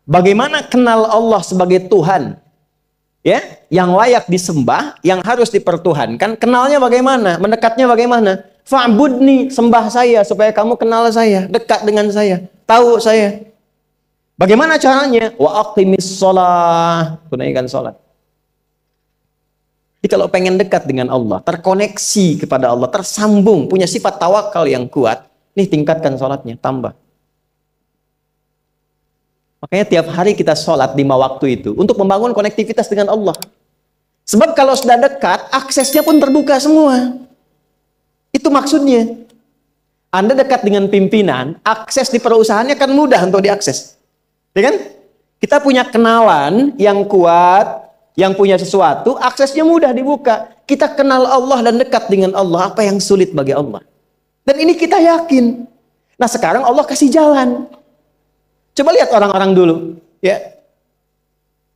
Bagaimana kenal Allah sebagai Tuhan? Ya, yang layak disembah, yang harus dipertuhankan. Kenalnya bagaimana? Mendekatnya bagaimana? Fa'budni, sembah saya supaya kamu kenal saya, dekat dengan saya, tahu saya. Bagaimana caranya? Wa aqimis shalah, tunaikan salat. Jadi kalau pengen dekat dengan Allah, terkoneksi kepada Allah, tersambung, punya sifat tawakal yang kuat, nih tingkatkan salatnya, tambah. Makanya tiap hari kita sholat 5 waktu itu untuk membangun konektivitas dengan Allah. Sebab kalau sudah dekat, aksesnya pun terbuka semua. Itu maksudnya. Anda dekat dengan pimpinan, akses di perusahaannya kan mudah untuk diakses. Ya kan? Kita punya kenalan yang kuat, yang punya sesuatu, aksesnya mudah dibuka. Kita kenal Allah dan dekat dengan Allah, apa yang sulit bagi Allah. Dan ini kita yakin. Nah sekarang Allah kasih jalan. Coba lihat orang-orang dulu, ya.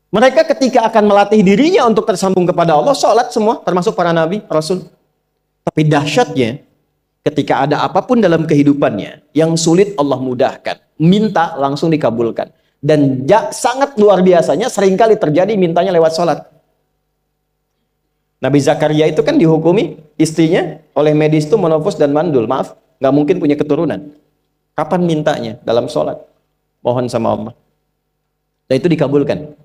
Mereka ketika akan melatih dirinya untuk tersambung kepada Allah, sholat semua, termasuk para nabi, rasul. Tapi dahsyatnya, ketika ada apapun dalam kehidupannya yang sulit Allah mudahkan, minta langsung dikabulkan. Dan sangat luar biasanya, seringkali terjadi mintanya lewat sholat. Nabi Zakaria itu kan dihukumi istrinya oleh medis itu menopause dan mandul, maaf, nggak mungkin punya keturunan. Kapan mintanya? Dalam sholat. Mohon sama Allah. Dan itu dikabulkan.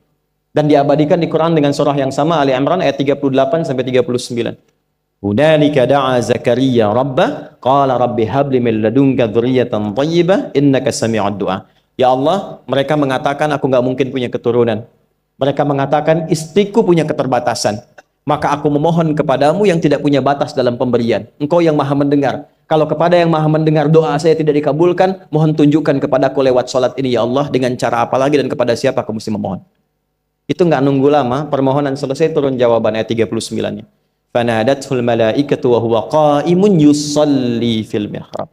Dan diabadikan di Quran dengan surah yang sama, Ali Imran ayat 38 sampai 39. Hunalika da'a Zakaria rabbah qala rabbi habli min ladunka dzurriyyatan thayyibah innaka sami'ud du'a. Ya Allah, mereka mengatakan aku nggak mungkin punya keturunan. Mereka mengatakan istriku punya keterbatasan. Maka aku memohon kepadamu yang tidak punya batas dalam pemberian. Engkau yang maha mendengar. Kalau kepada yang maha mendengar doa saya tidak dikabulkan, mohon tunjukkan kepadaku lewat sholat ini ya Allah, dengan cara apa lagi dan kepada siapa aku mesti memohon. Itu nggak nunggu lama, permohonan selesai turun jawaban ayat 39-nya. Fanadatul malaikatu wa huwa qa'imun yusalli fil mihrab.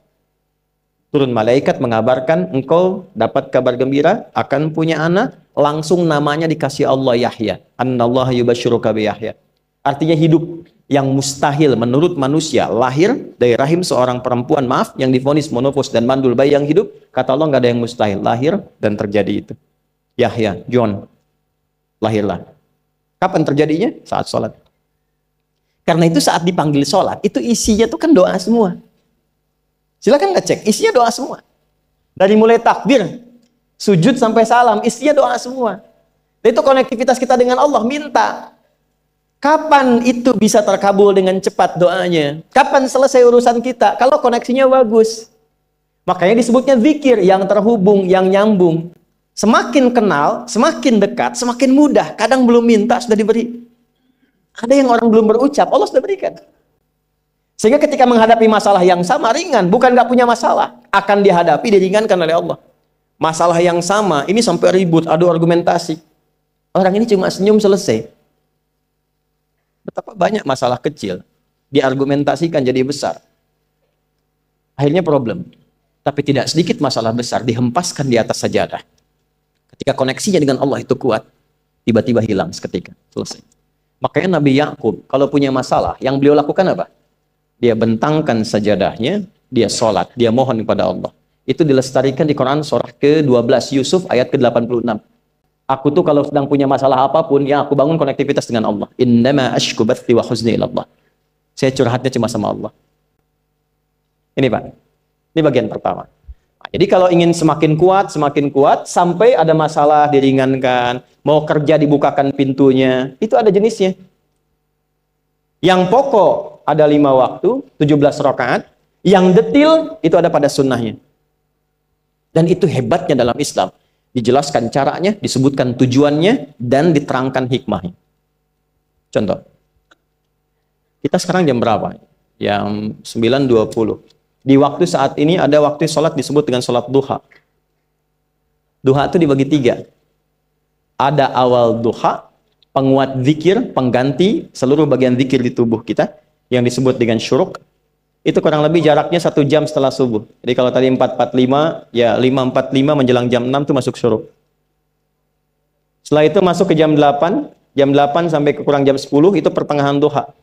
Turun malaikat mengabarkan engkau dapat kabar gembira akan punya anak, langsung namanya dikasih Allah Yahya. Annallaha yubasyiruka bi Yahya. Artinya hidup yang mustahil menurut manusia, lahir dari rahim seorang perempuan, maaf, yang divonis monopause dan mandul bayi yang hidup, kata Allah nggak ada yang mustahil, lahir dan terjadi itu. Yahya, John, lahirlah. Kapan terjadinya? Saat sholat. Karena itu saat dipanggil sholat, itu isinya tuh kan doa semua. Silakan ngecek, isinya doa semua. Dari mulai takbir, sujud sampai salam, isinya doa semua. Dan itu konektivitas kita dengan Allah, minta. Kapan itu bisa terkabul dengan cepat doanya? Kapan selesai urusan kita? Kalau koneksinya bagus. Makanya disebutnya zikir, yang terhubung, yang nyambung. Semakin kenal, semakin dekat, semakin mudah. Kadang belum minta, sudah diberi. Ada yang orang belum berucap, Allah sudah berikan. Sehingga ketika menghadapi masalah yang sama, ringan. Bukan nggak punya masalah. Akan dihadapi, diringankan oleh Allah. Masalah yang sama, ini sampai ribut, adu argumentasi. Orang ini cuma senyum, selesai. Betapa banyak masalah kecil diargumentasikan jadi besar. Akhirnya problem. Tapi tidak sedikit masalah besar dihempaskan di atas sajadah. Ketika koneksinya dengan Allah itu kuat, tiba-tiba hilang seketika. Selesai. Makanya Nabi Yakub kalau punya masalah, yang beliau lakukan apa? Dia bentangkan sajadahnya, dia sholat, dia mohon kepada Allah. Itu dilestarikan di Quran surah ke-12 Yusuf ayat ke-86. Aku tuh kalau sedang punya masalah apapun, ya aku bangun konektivitas dengan Allah. Innama ashku bathi wa huzni ilallah. Saya curhatnya cuma sama Allah. Ini Pak, ini bagian pertama. Nah, jadi kalau ingin semakin kuat, sampai ada masalah diringankan, mau kerja dibukakan pintunya, itu ada jenisnya. Yang pokok ada 5 waktu, 17 rakaat. Yang detil itu ada pada sunnahnya. Dan itu hebatnya dalam Islam. Dijelaskan caranya, disebutkan tujuannya, dan diterangkan hikmahnya. Contoh. Kita sekarang jam berapa? Jam 9.20. Di waktu saat ini ada waktu sholat disebut dengan sholat duha. Duha itu dibagi 3. Ada awal duha, penguat zikir, pengganti seluruh bagian zikir di tubuh kita, yang disebut dengan syuruk. Itu kurang lebih jaraknya 1 jam setelah subuh. Jadi kalau tadi 4.45, ya 5.45 menjelang jam 6 itu masuk syuruk. Setelah itu masuk ke jam 8 sampai ke kurang jam 10 itu pertengahan duha.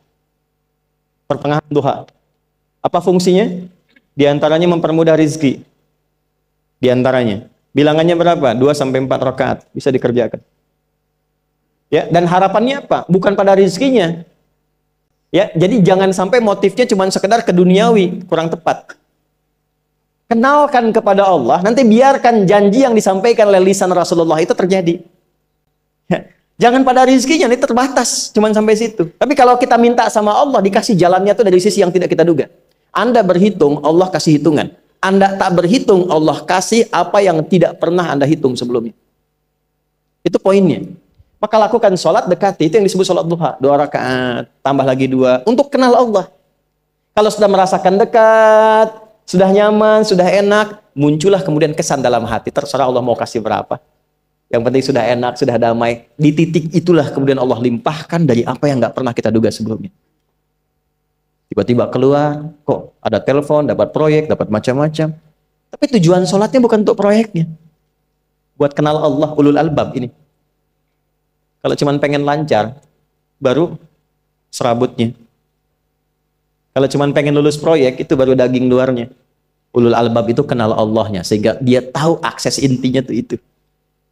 Pertengahan duha. Apa fungsinya? Di antaranya mempermudah rizki. Di antaranya. Bilangannya berapa? 2 sampai 4 rakaat bisa dikerjakan. Ya, dan harapannya apa? Bukan pada rizkinya. Ya, jadi jangan sampai motifnya cuma sekedar ke duniawi, kurang tepat. Kenalkan kepada Allah, nanti biarkan janji yang disampaikan oleh lisan Rasulullah itu terjadi. Ya, jangan pada rizkinya, ini terbatas, cuma sampai situ. Tapi kalau kita minta sama Allah, dikasih jalannya itu dari sisi yang tidak kita duga. Anda berhitung, Allah kasih hitungan. Anda tak berhitung, Allah kasih apa yang tidak pernah Anda hitung sebelumnya. Itu poinnya. Maka lakukan sholat, dekati. Itu yang disebut sholat duha. 2 rakaat, tambah lagi 2. Untuk kenal Allah. Kalau sudah merasakan dekat, sudah nyaman, sudah enak, muncullah kemudian kesan dalam hati. Terserah Allah mau kasih berapa. Yang penting sudah enak, sudah damai. Di titik itulah kemudian Allah limpahkan dari apa yang nggak pernah kita duga sebelumnya. Tiba-tiba keluar, kok ada telepon, dapat proyek, dapat macam-macam. Tapi tujuan sholatnya bukan untuk proyeknya. Buat kenal Allah, ulul albab ini. Kalau cuma pengen lancar, baru serabutnya. Kalau cuma pengen lulus proyek, itu baru daging luarnya. Ulul albab itu kenal Allahnya, sehingga dia tahu akses intinya tuh itu.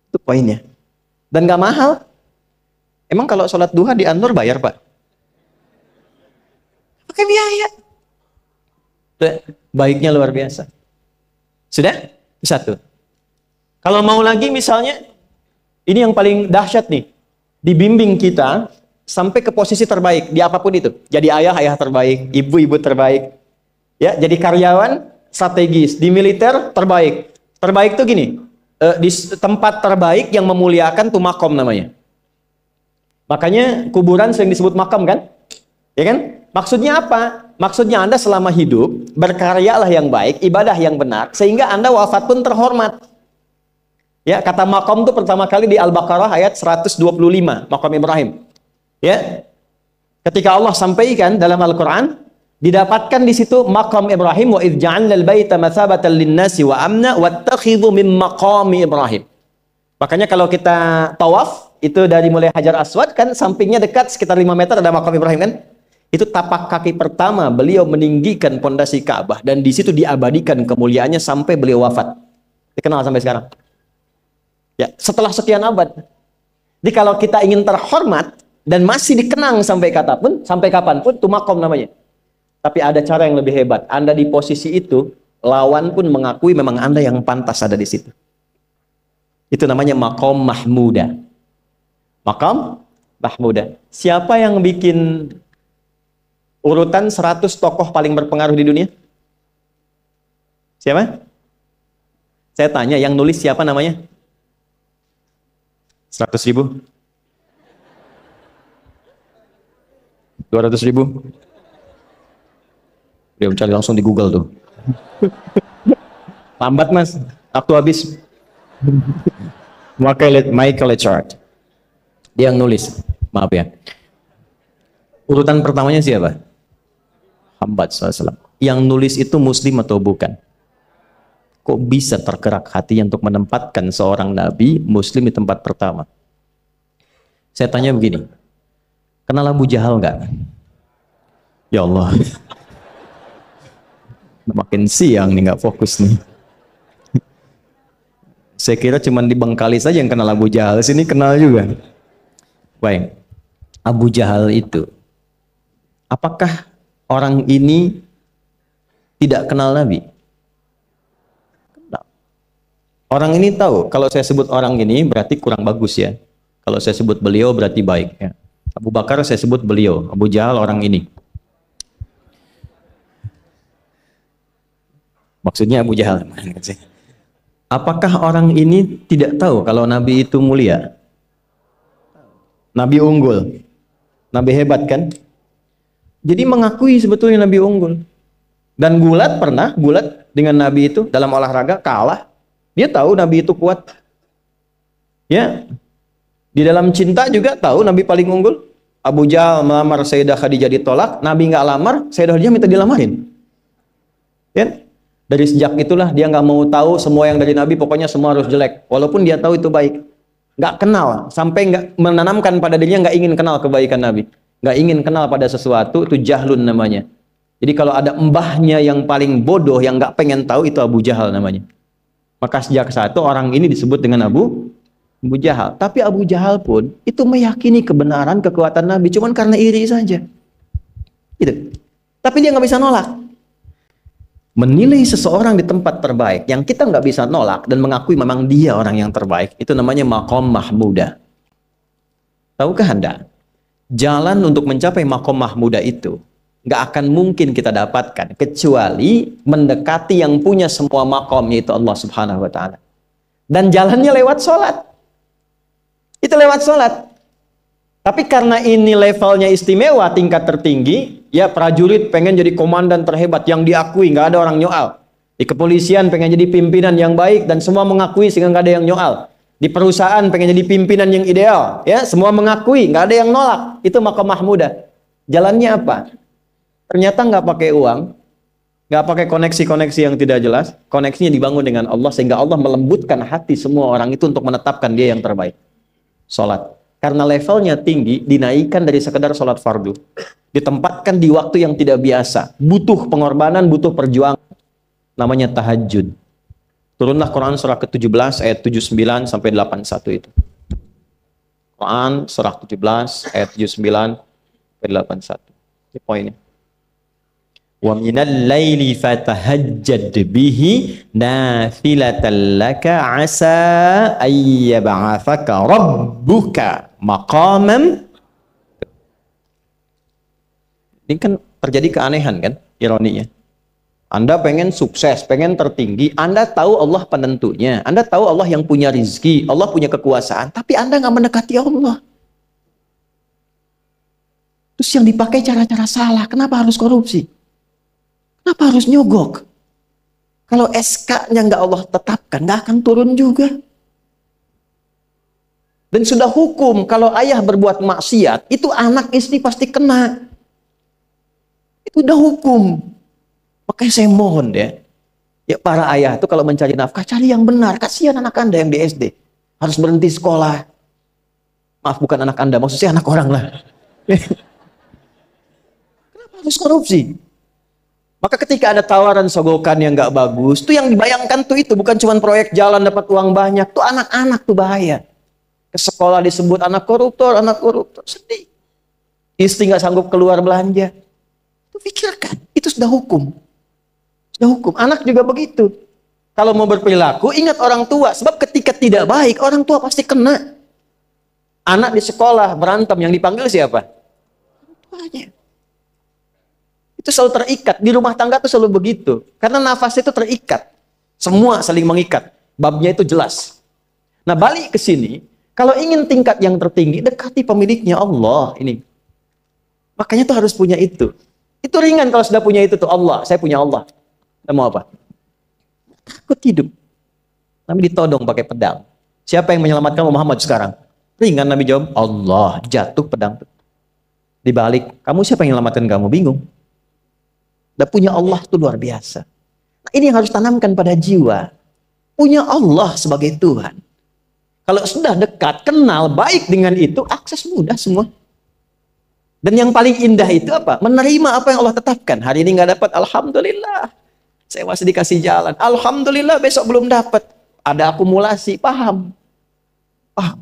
Itu poinnya. Dan gak mahal. Emang kalau sholat duha di Anur bayar, Pak? Pakai biaya. Baiknya luar biasa. Sudah? Satu. Kalau mau lagi misalnya, ini yang paling dahsyat nih. Dibimbing kita sampai ke posisi terbaik di apapun itu. Jadi ayah terbaik, ibu terbaik. Ya, jadi karyawan strategis, di militer terbaik. Terbaik tuh gini, di tempat terbaik yang memuliakan tuh makom namanya. Makanya kuburan sering disebut makam kan? Ya kan? Maksudnya apa? Maksudnya Anda selama hidup berkaryalah yang baik, ibadah yang benar, sehingga Anda wafat pun terhormat. Ya, kata makom itu pertama kali di Al-Baqarah ayat 125, makom Ibrahim. Ya. Ketika Allah sampaikan dalam Al-Qur'an, didapatkan di situ makom Ibrahim, wa idh ja'alnal baita matsabatan lin-nasi wa amna wattakhidhu min maqami Ibrahim. Makanya kalau kita tawaf, itu dari mulai Hajar Aswad kan sampingnya dekat sekitar 5 meter ada makom Ibrahim kan? Itu tapak kaki pertama beliau meninggikan pondasi Ka'bah dan di situ diabadikan kemuliaannya sampai beliau wafat. Dikenal sampai sekarang. Ya, setelah sekian abad. Jadi kalau kita ingin terhormat dan masih dikenang sampai kapanpun, itu makom namanya. Tapi ada cara yang lebih hebat. Anda di posisi itu, lawan pun mengakui memang Anda yang pantas ada di situ. Itu namanya makom mahmuda. Makom mahmuda. Siapa yang bikin urutan 100 tokoh paling berpengaruh di dunia? Siapa? Saya tanya, yang nulis siapa namanya? 100.000? 200.000? Dia mencari langsung di Google tuh. Lambat mas, waktu habis. Michael Chart. Dia yang nulis, maaf ya. Urutan pertamanya siapa? Muhammad SAW. Yang nulis itu muslim atau bukan? Kok bisa tergerak hatinya untuk menempatkan seorang nabi muslim di tempat pertama? Saya tanya begini, kenal Abu Jahal nggak? Ya Allah, makin siang nih nggak fokus nih. Saya kira cuma di Bengkalis saja yang kenal Abu Jahal, sini kenal juga. Baik, Abu Jahal itu, apakah orang ini tidak kenal Nabi? Orang ini tahu, kalau saya sebut orang ini berarti kurang bagus ya. Kalau saya sebut beliau berarti baik ya. Abu Bakar saya sebut beliau, Abu Jahal orang ini. Maksudnya Abu Jahal. Apakah orang ini tidak tahu kalau Nabi itu mulia? Nabi unggul. Nabi hebat kan? Jadi mengakui sebetulnya Nabi unggul. Dan gulat dengan Nabi itu dalam olahraga kalah. Dia tahu Nabi itu kuat. Ya. Di dalam cinta juga tahu Nabi paling unggul. Abu Jahal melamar Sayyidah Khadijah ditolak, Nabi nggak lamar, Sayyidah Khadijah minta dilamarin. Ya. Dari sejak itulah dia nggak mau tahu semua yang dari Nabi, pokoknya semua harus jelek. Walaupun dia tahu itu baik. Nggak kenal, sampai nggak menanamkan pada dirinya nggak ingin kenal kebaikan Nabi. Nggak ingin kenal pada sesuatu, itu jahlun namanya. Jadi kalau ada mbahnya yang paling bodoh, yang nggak pengen tahu, itu Abu Jahal namanya. Maka sejak saat itu orang ini disebut dengan Abu Jahal. Tapi Abu Jahal pun itu meyakini kebenaran, kekuatan Nabi, cuman karena iri saja. Gitu. Tapi dia nggak bisa nolak. Menilai seseorang di tempat terbaik yang kita nggak bisa nolak dan mengakui memang dia orang yang terbaik, itu namanya maqam mahmudah. Tahukah Anda? Jalan untuk mencapai maqam mahmudah itu nggak akan mungkin kita dapatkan kecuali mendekati yang punya semua maqam, yaitu Allah Subhanahu wa Ta'ala. Dan jalannya lewat sholat. Itu lewat sholat. Tapi karena ini levelnya istimewa, tingkat tertinggi, ya prajurit pengen jadi komandan terhebat yang diakui, nggak ada orang nyoal. Di kepolisian pengen jadi pimpinan yang baik dan semua mengakui sehingga nggak ada yang nyoal. Di perusahaan pengen jadi pimpinan yang ideal, ya semua mengakui, nggak ada yang nolak. Itu maqam mahmudah. Jalannya apa? Ternyata nggak pakai uang, nggak pakai koneksi-koneksi yang tidak jelas. Koneksinya dibangun dengan Allah sehingga Allah melembutkan hati semua orang itu untuk menetapkan dia yang terbaik. Sholat. Karena levelnya tinggi, dinaikkan dari sekedar sholat fardu. Ditempatkan di waktu yang tidak biasa. Butuh pengorbanan, butuh perjuangan. Namanya tahajud. Turunlah Quran surah ke-17 ayat 79 sampai 81 itu. Quran surah 17 ayat 79 sampai 81. Ini poinnya. Wa minal laili fatahajjad bihi nafilatan laka asa ayyab'athaka rabbuka maqamam. Ini kan terjadi keanehan kan, ironinya. Anda pengen sukses, pengen tertinggi, Anda tahu Allah penentunya, Anda tahu Allah yang punya rizki, Allah punya kekuasaan, tapi Anda nggak mendekati Allah. Terus yang dipakai cara-cara salah, kenapa harus korupsi? Kenapa harus nyogok? Kalau SK-nya nggak Allah tetapkan, nggak akan turun juga. Dan sudah hukum, kalau ayah berbuat maksiat, itu anak istri pasti kena. Itu udah hukum. Makanya saya mohon deh, ya para ayah itu kalau mencari nafkah, cari yang benar. Kasihan anak Anda yang di SD. Harus berhenti sekolah. Maaf, bukan anak Anda, maksudnya anak orang lah. Kenapa harus korupsi? Maka ketika ada tawaran sogokan yang nggak bagus, tuh yang dibayangkan tuh itu bukan cuma proyek jalan dapat uang banyak, tuh anak-anak tuh bahaya. Ke sekolah disebut anak koruptor, sedih. Istri nggak sanggup keluar belanja. Tuh pikirkan, itu sudah hukum. Sudah hukum. Anak juga begitu. Kalau mau berperilaku, ingat orang tua. Sebab ketika tidak baik, orang tua pasti kena. Anak di sekolah berantem, yang dipanggil siapa? Orang tuanya. Itu selalu terikat. Di rumah tangga itu selalu begitu. Karena nafas itu terikat. Semua saling mengikat. Babnya itu jelas. Nah, balik ke sini. Kalau ingin tingkat yang tertinggi, dekati pemiliknya Allah. Ini. Makanya tuh harus punya itu. Itu ringan kalau sudah punya itu tuh Allah. Saya punya Allah. Kita mau apa? Takut hidup. Nabi ditodong pakai pedang. Siapa yang menyelamatkan Muhammad sekarang? Ringan Nabi jawab, Allah. Jatuh pedang. Dibalik, kamu siapa yang menyelamatkan kamu? Bingung. Dan punya Allah itu luar biasa. Nah, ini yang harus tanamkan pada jiwa. Punya Allah sebagai Tuhan. Kalau sudah dekat, kenal, baik dengan itu, akses mudah semua. Dan yang paling indah itu apa? Menerima apa yang Allah tetapkan. Hari ini nggak dapat, alhamdulillah. Saya masih dikasih jalan. Alhamdulillah, besok belum dapat. Ada akumulasi, paham. Paham.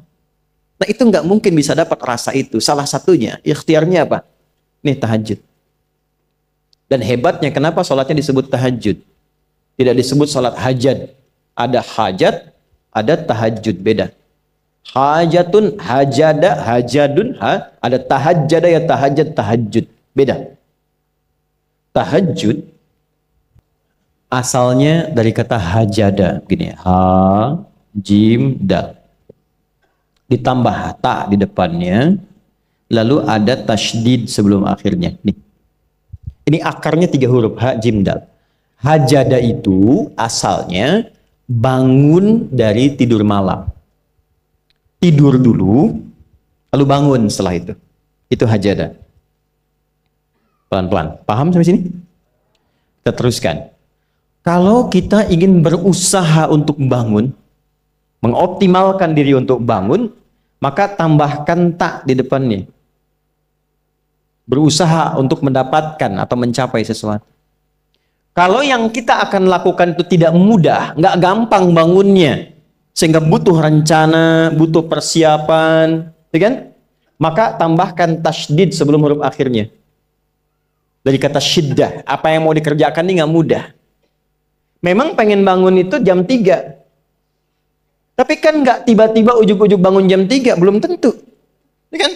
Nah, itu nggak mungkin bisa dapat rasa itu. Salah satunya, ikhtiarnya apa? Nih, tahajud. Dan hebatnya kenapa sholatnya disebut tahajud? Tidak disebut sholat hajat. Ada hajat, ada tahajud, beda. Hajatun, hajada, hajadun, ada tahajjada ya tahajjud, tahajud, beda. Tahajud asalnya dari kata hajada, begini, ha, jim, dal. Ditambah ta di depannya, lalu ada tasydid sebelum akhirnya. Nih. Ini akarnya 3 huruf, ha, jim, dal. Hajada itu asalnya bangun dari tidur malam. Tidur dulu, lalu bangun setelah itu. Itu hajada. Pelan-pelan. Paham sampai sini? Kita teruskan. Kalau kita ingin berusaha untuk bangun, mengoptimalkan diri untuk bangun, maka tambahkan tak di depannya. Berusaha untuk mendapatkan atau mencapai sesuatu. Kalau yang kita akan lakukan itu tidak mudah, nggak gampang bangunnya, sehingga butuh rencana, butuh persiapan, ya kan? Maka tambahkan tasydid sebelum huruf akhirnya. Dari kata syiddah, apa yang mau dikerjakan ini nggak mudah. Memang pengen bangun itu jam 3. Tapi kan nggak tiba-tiba ujuk-ujuk bangun jam 3, belum tentu. Ya kan?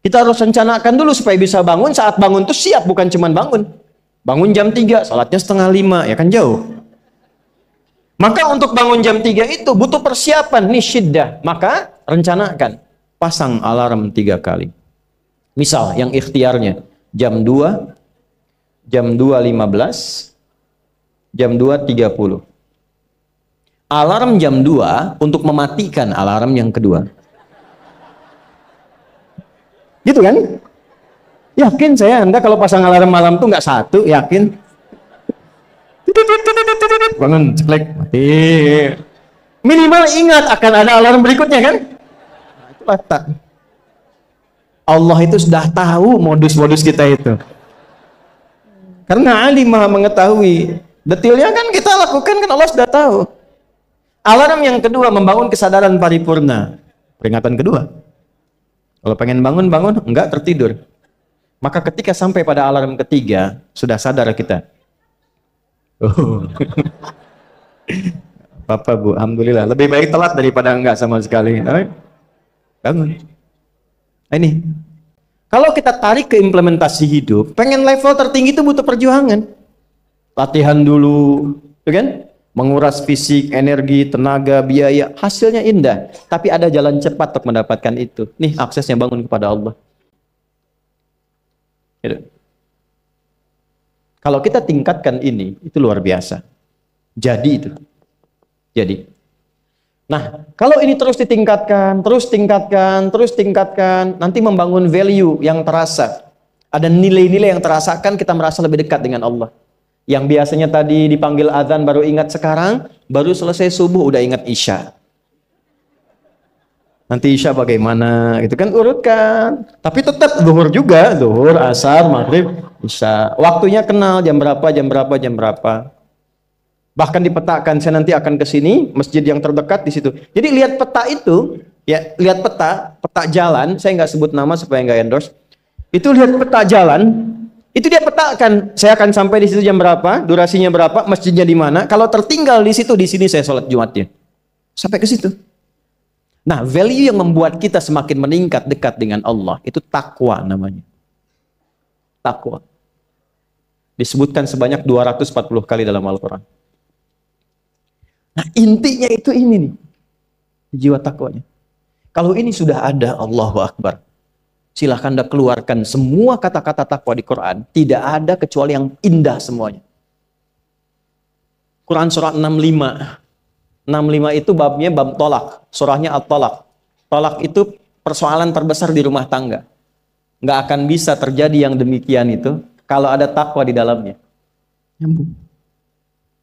Kita harus rencanakan dulu supaya bisa bangun, saat bangun tuh siap, bukan cuman bangun. Bangun jam 3, salatnya 4:30, ya kan jauh. Maka untuk bangun jam 3 itu butuh persiapan, nih syiddah. Maka rencanakan, pasang alarm 3 kali. Misal yang ikhtiarnya jam 2, jam 2.15, jam 2.30. Alarm jam 2 untuk mematikan alarm yang kedua. Gitu kan? Yakin saya Anda kalau pasang alarm malam tuh nggak satu, yakin? Bangun, ceklek, mati. Minimal ingat akan ada alarm berikutnya kan? Nah, itulah tak. Allah itu sudah tahu modus-modus kita itu. Karena alim maha mengetahui. Detailnya kan kita lakukan kan Allah sudah tahu. Alarm yang kedua membangun kesadaran paripurna. Peringatan kedua. Kalau pengen bangun, enggak tertidur. Maka ketika sampai pada alarm ketiga, sudah sadar kita. Oh. Bapak Bu, alhamdulillah. Lebih baik telat daripada enggak sama sekali. Bangun. Ini. Kalau kita tarik ke implementasi hidup, pengen level tertinggi itu butuh perjuangan. Latihan dulu, kan? Menguras fisik, energi, tenaga, biaya, hasilnya indah. Tapi ada jalan cepat untuk mendapatkan itu. Nih aksesnya bangun kepada Allah. Gitu. Kalau kita tingkatkan ini, itu luar biasa. Jadi itu. Jadi. Nah, kalau ini terus ditingkatkan, nanti membangun value yang terasa. Ada nilai-nilai yang terasakan, kita merasa lebih dekat dengan Allah. Yang biasanya tadi dipanggil azan baru ingat sekarang, baru selesai subuh udah ingat isya. Nanti isya bagaimana? Itu kan urutkan. Tapi tetap zuhur juga, zuhur, asar, maghrib, isya. Waktunya kenal jam berapa. Bahkan dipetakan, saya nanti akan ke sini, masjid yang terdekat di situ. Jadi lihat peta itu, ya lihat peta jalan. Saya nggak sebut nama supaya nggak endorse. Itu lihat peta jalan. Itu dia petakan, saya akan sampai di situ jam berapa, durasinya berapa, masjidnya di mana. Kalau tertinggal di situ, di sini saya sholat Jumatnya. Sampai ke situ. Nah, value yang membuat kita semakin meningkat dekat dengan Allah, itu takwa namanya. Takwa. Disebutkan sebanyak 240 kali dalam Al-Quran. Nah, intinya itu ini nih. Jiwa takwanya. Kalau ini sudah ada, Allahu Akbar. Silahkan Anda keluarkan semua kata-kata takwa di Quran. Tidak ada kecuali yang indah semuanya. Quran surah 65. 65 itu babnya bab tolak. Surahnya At-Tolak. Tolak itu persoalan terbesar di rumah tangga. Nggak akan bisa terjadi yang demikian itu kalau ada takwa di dalamnya. Nyambung.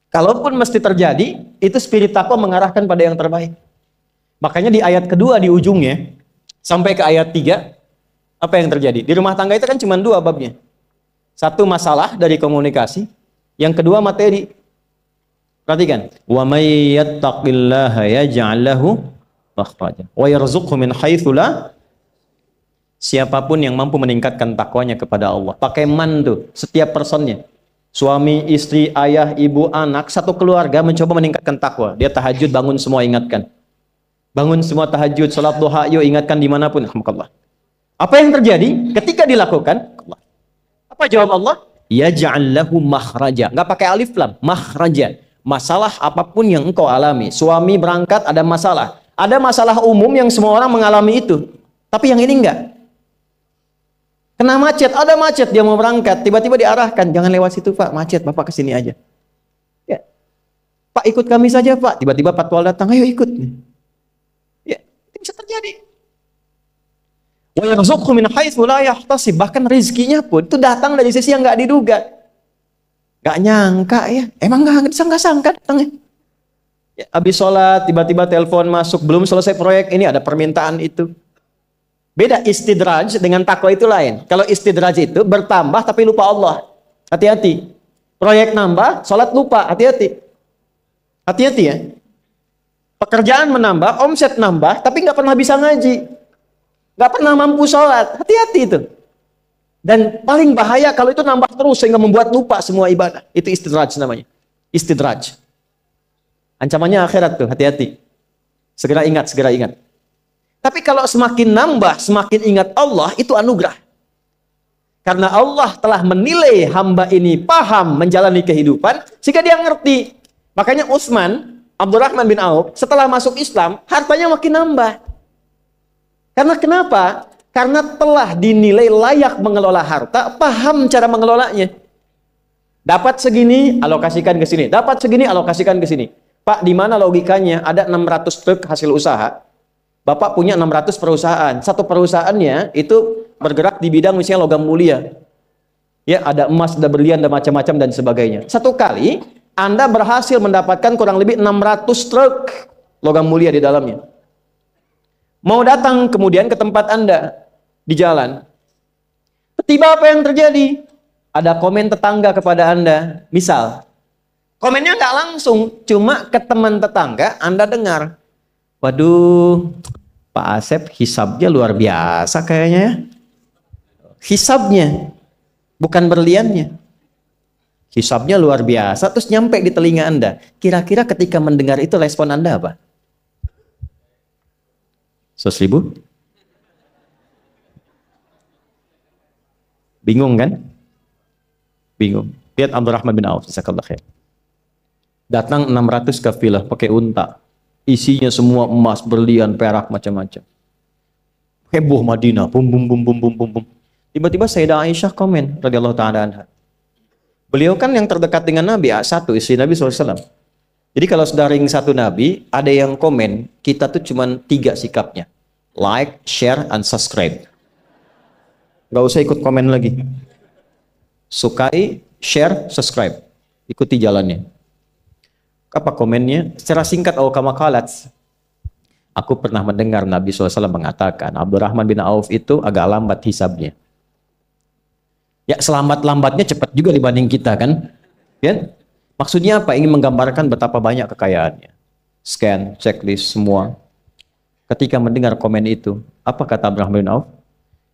Kalaupun mesti terjadi, itu spirit takwa mengarahkan pada yang terbaik. Makanya di ayat kedua di ujungnya, sampai ke ayat 3, apa yang terjadi? Di rumah tangga itu kan cuma 2 babnya. Satu masalah dari komunikasi, yang kedua materi. Perhatikan, wa may yattaqillaha yaj'al lahu makhraja wa yarzuqhu min haitsu la. Siapapun yang mampu meningkatkan takwanya kepada Allah, pakai man tuh, setiap personnya. Suami, istri, ayah, ibu, anak, satu keluarga mencoba meningkatkan takwa. Dia tahajud, bangun semua ingatkan. Bangun semua tahajud, salat duha, yuk ingatkan dimanapun. Alhamdulillah. Apa yang terjadi ketika dilakukan? Apa jawab Allah? Yaj'al lahu makhraja. Enggak pakai alif lam, makhraja. Masalah apapun yang engkau alami. Suami berangkat ada masalah. Ada masalah umum yang semua orang mengalami itu. Tapi yang ini enggak. Kena macet, ada macet dia mau berangkat, tiba-tiba diarahkan, jangan lewat situ Pak, macet, Bapak kesini aja. Ya. Pak ikut kami saja Pak, tiba-tiba patwal datang, ayo ikut. Ya, itu bisa terjadi. Wa yarzuqhu min haitsu la yahtasib, bahkan rezekinya pun itu datang dari sisi yang nggak diduga. Nggak nyangka ya, emang nggak sangka datangnya. Ya, habis sholat tiba-tiba telepon masuk, belum selesai proyek ini ada permintaan itu. Beda istidraj dengan takwa itu lain. Kalau istidraj itu bertambah tapi lupa Allah. Hati-hati. Proyek nambah, sholat lupa. Hati-hati. Hati-hati ya. Pekerjaan menambah, omset nambah, tapi nggak pernah bisa ngaji. Nggak pernah mampu sholat. Hati-hati itu. Dan paling bahaya kalau itu nambah terus sehingga membuat lupa semua ibadah. Itu istidraj namanya. Istidraj. Ancamannya akhirat tuh, hati-hati. Segera ingat, segera ingat. Tapi kalau semakin nambah, semakin ingat Allah, itu anugerah. Karena Allah telah menilai hamba ini paham menjalani kehidupan, sehingga dia ngerti. Makanya Utsman, Abdurrahman bin Auf, setelah masuk Islam, hartanya makin nambah. Karena kenapa? Karena telah dinilai layak mengelola harta, paham cara mengelolanya. Dapat segini, alokasikan ke sini. Dapat segini, alokasikan ke sini. Pak, di mana logikanya ada 600 truk hasil usaha? Bapak punya 600 perusahaan. Satu perusahaannya itu bergerak di bidang misalnya logam mulia. Ya, ada emas, ada berlian, ada macam-macam dan sebagainya. Satu kali Anda berhasil mendapatkan kurang lebih 600 truk logam mulia di dalamnya. Mau datang kemudian ke tempat Anda di jalan. Tiba apa yang terjadi? Ada komen tetangga kepada Anda. Misal, komennya nggak langsung, cuma ke teman tetangga Anda dengar. Waduh, Pak Asep hisabnya luar biasa kayaknya ya. Hisabnya, bukan berliannya. Hisabnya luar biasa, terus nyampe di telinga Anda. Kira-kira ketika mendengar itu respon Anda apa? 100.000? Bingung kan? Bingung. Lihat Abdurrahman bin Auf, jazakallahu khair. Datang 600 kafilah pakai unta. Isinya semua emas, berlian, perak, macam-macam. Heboh Madinah, bum bum bum bum bum bum bum. Tiba-tiba Sayyidah Aisyah komen radhiyallahu taala anha. Beliau kan yang terdekat dengan Nabi, satu istri Nabi SAW. Jadi kalau sudah ring satu Nabi, ada yang komen, kita tuh cuman 3 sikapnya. Like, share, and subscribe. Gak usah ikut komen lagi. Sukai, share, subscribe. Ikuti jalannya. Apa komennya? Secara singkat, kama qalat. Aku pernah mendengar Nabi SAW mengatakan, Abdurrahman bin Auf itu agak lambat hisabnya. Ya, selambat-lambatnya cepat juga dibanding kita kan? Ya? Maksudnya apa? Ingin menggambarkan betapa banyak kekayaannya. Scan, checklist, semua. Ketika mendengar komen itu, apa kata Abdurrahman bin Auf?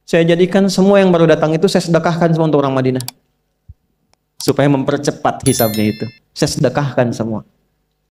Saya jadikan semua yang baru datang itu saya sedekahkan semua untuk orang Madinah. Supaya mempercepat hisabnya itu. Saya sedekahkan semua.